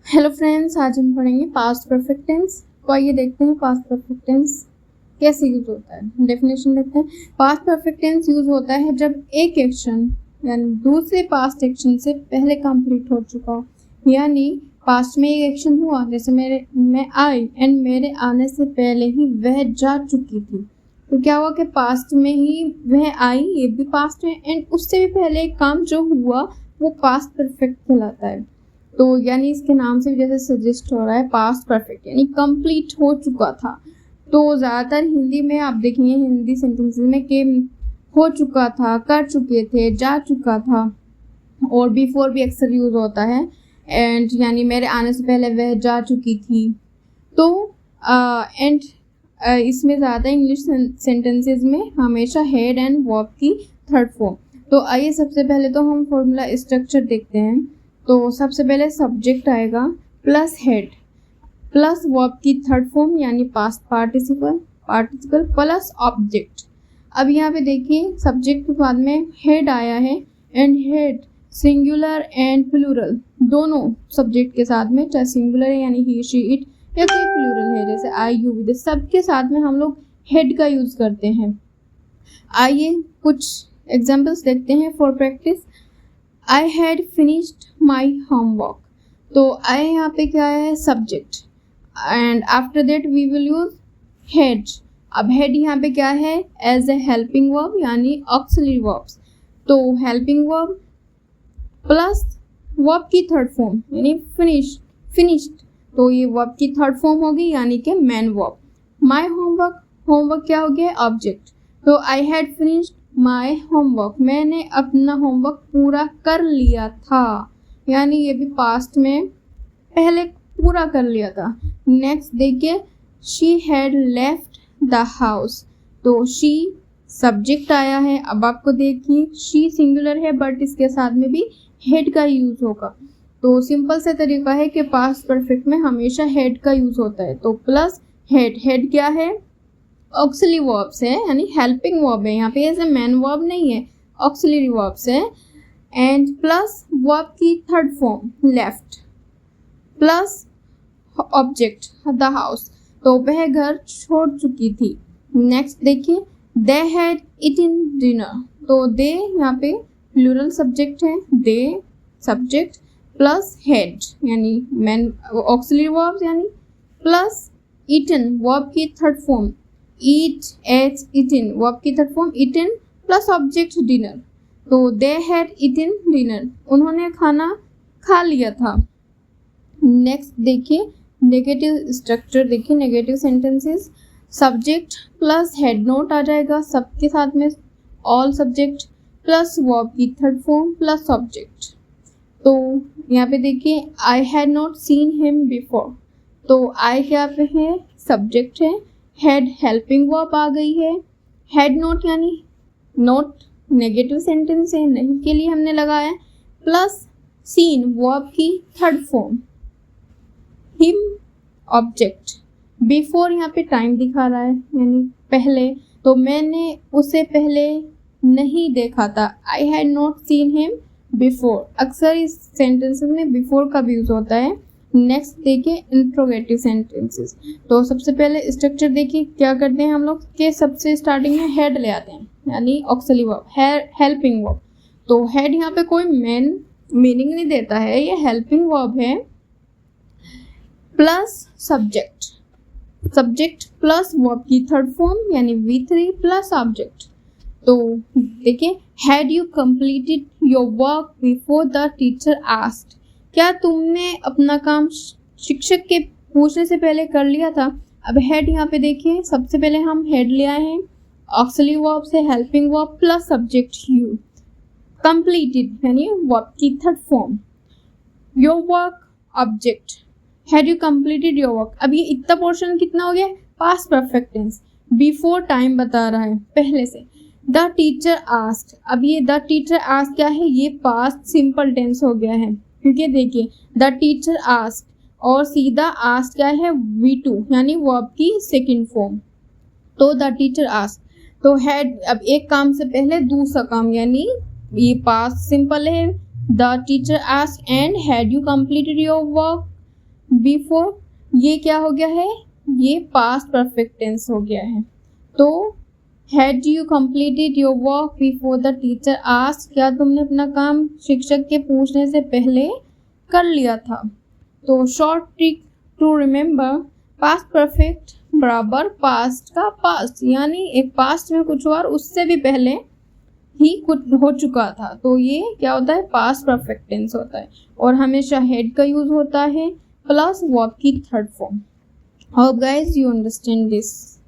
Hello friends, आज हम पढ़ेंगे पास्ट परफेक्ट टेंस। तो आइए देखते हैं पास्ट परफेक्ट टेंस कैसे यूज होता है। डेफिनेशन देखते हैं। पास्ट परफेक्ट टेंस यूज होता है जब एक एक्शन यानी दूसरे पास्ट एक्शन से पहले कंप्लीट हो चुका हो। यानी पास्ट में एक एक्शन हुआ, जैसे मैं आई एंड मेरे आने से पहले ही वह जा चुकी थी। तो क्या हुआ कि पास्ट में ही वह आई, ये भी पास्ट है, एंड उससे भी पहले एक काम जो हुआ वो पास्ट परफेक्ट कहलाता है। तो यानी इसके नाम से भी जैसे सजेस्ट हो रहा है पास्ट परफेक्ट यानी कंप्लीट हो चुका था। तो ज़्यादातर हिंदी में आप देखेंगे हिंदी सेंटेंसेस में कि हो चुका था, कर चुके थे, जा चुका था, और बिफोर भी अक्सर यूज होता है। एंड यानी मेरे आने से पहले वह जा चुकी थी। तो एंड इसमें ज़्यादा इंग्लिश सेंटेंसेस में हमेशा हेड एंड वर्ब की थर्ड फॉर्म। तो आइए सबसे पहले तो हम फॉर्मूला स्ट्रक्चर देखते हैं। तो सबसे पहले सब्जेक्ट आएगा प्लस हेड प्लस वर्ब की थर्ड फॉर्म यानी पास्ट पार्टिसिपल प्लस ऑब्जेक्ट। अब यहाँ पे देखिए सब्जेक्ट के बाद में हेड आया है, and head singular and plural दोनों सब्जेक्ट के साथ में, चाहे सिंगुलर है यानी ही शी इट या कोई प्लूरल है जैसे आई यू विद, सबके साथ में हम लोग हेड का यूज करते हैं। आइए कुछ एग्जाम्पल्स देखते हैं for practice. I had finished my homework। तो I यहाँ पे क्या है subject, and after that we will use head. अब हेड यहाँ पे क्या है एज ए हेल्पिंग वर्ब यानी ऑक्सिलरी वर्ब्स। तो हेल्पिंग वर्ब प्लस वर्ब की थर्ड फॉर्म यानी फिनिश्ड। तो ये वर्ब की थर्ड फॉर्म होगी यानी कि मैन वर्ब। माई होमवर्क क्या हो गया ऑब्जेक्ट। तो I had finished my homework, मैंने अपना होमवर्क पूरा कर लिया था, यानी ये भी पास्ट में पहले पूरा कर लिया था। नेक्स्ट देखिए she had left the house. तो शी सब्जेक्ट आया है। अब आपको देखिए शी सिंगुलर है बट इसके साथ में भी हेड का यूज होगा। तो सिंपल से तरीका है कि पास्ट परफेक्ट में हमेशा हेड का यूज होता है। तो प्लस हेड क्या है ऑक्सिलरी वर्ब्स है यानी हेल्पिंग वर्ब है, यहाँ पे एज ए मैन वर्ब नहीं है, ऑक्सिलरी वर्ब्स है। एंड प्लस वर्ब की third form left plus object the house. तो वह घर छोड़ चुकी थी। नेक्स्ट देखिए दे हैड ईटन डिनर। तो दे यहाँ पे प्लूरल सब्जेक्ट है, दे सब्जेक्ट प्लस हेड यानी मैन ऑक्सिलरी वर्ब्स यानी प्लस ईटन वर्ब की third form eat ate eaten verb की third form eaten plus object dinner. तो दे हैड ईटन डिनर, उन्होंने खाना खा लिया था। नेक्स्ट देखिए नेगेटिव स्ट्रक्चर देखिए negative sentences. Subject plus had not आ जाएगा सबके साथ में, ऑल सब्जेक्ट प्लस वर्ब की थर्ड फॉर्म प्लस ऑब्जेक्ट। तो यहाँ पे देखिए I had not seen him before. तो आई क्या पे है सब्जेक्ट है, हेड हेल्पिंग वर्ब आ गई है, हेड नोट यानी नोट नेगेटिव सेंटेंस है नहीं के लिए हमने लगाया, प्लस सीन वर्ब की third form, him object, before यहाँ पे टाइम दिखा रहा है यानी पहले, तो मैंने उसे पहले नहीं देखा था, आई had not seen him before. अक्सर इस सेंटेंसेस में बिफोर का भी यूज होता है। नेक्स्ट देखिए इंट्रोगेटिव सेंटेंसेस। तो सबसे पहले स्ट्रक्चर देखिए क्या करते हैं हम लोग के सबसे स्टार्टिंग में हेड ले आते हैं यानी ऑक्सिलरी वर्ब हेल्पिंग वर्ब। तो हेड यहाँ पे कोई मेन मीनिंग नहीं देता है, ये हेल्पिंग वर्ब है प्लस सब्जेक्ट प्लस वर्ब की थर्ड फॉर्म यानी V3 प्लस ऑब्जेक्ट। तो देखिए had you completed your work before the teacher asked. क्या तुमने अपना काम शिक्षक के पूछने से पहले कर लिया था। अब हेड यहाँ पे देखिए सबसे पहले हम हेड ले आए हैं, ऑक्सिलरी वर्ब से helping verb plus subject you, completed यानी वर्ब की third form, your work object, had you completed your work. अब ये इतना पोर्शन कितना हो गया past perfect tense, before time बता रहा है पहले से। द टीचर आस्क्ड, अब ये द टीचर आस्क्ड क्या है ये पास्ट सिंपल टेंस हो गया है क्योंकि देखिए द टीचर आस्क्ड और सीधा आस्क्ड क्या है V2 यानी वर्ब की सेकंड फॉर्म। तो द टीचर आस्क्ड, तो हैड अब एक काम से पहले दूसरा काम यानी ये पास्ट सिंपल है, the teacher asked and had you completed your work before, ये क्या हो गया है, ये पास्ट परफेक्ट टेंस हो गया है। तो had you completed your work before the teacher asked, क्या तुमने अपना काम शिक्षक के पूछने से पहले कर लिया था। तो short trick to remember, past perfect बराबर पास्ट का पास्ट, यानी एक पास्ट में कुछ और उससे भी पहले ही कुछ हो चुका था, तो ये क्या होता है, पास्ट परफेक्ट टेंस होता है। और हमेशा हेड का यूज होता है प्लस वर्ब की third form. Hope guys you understand this.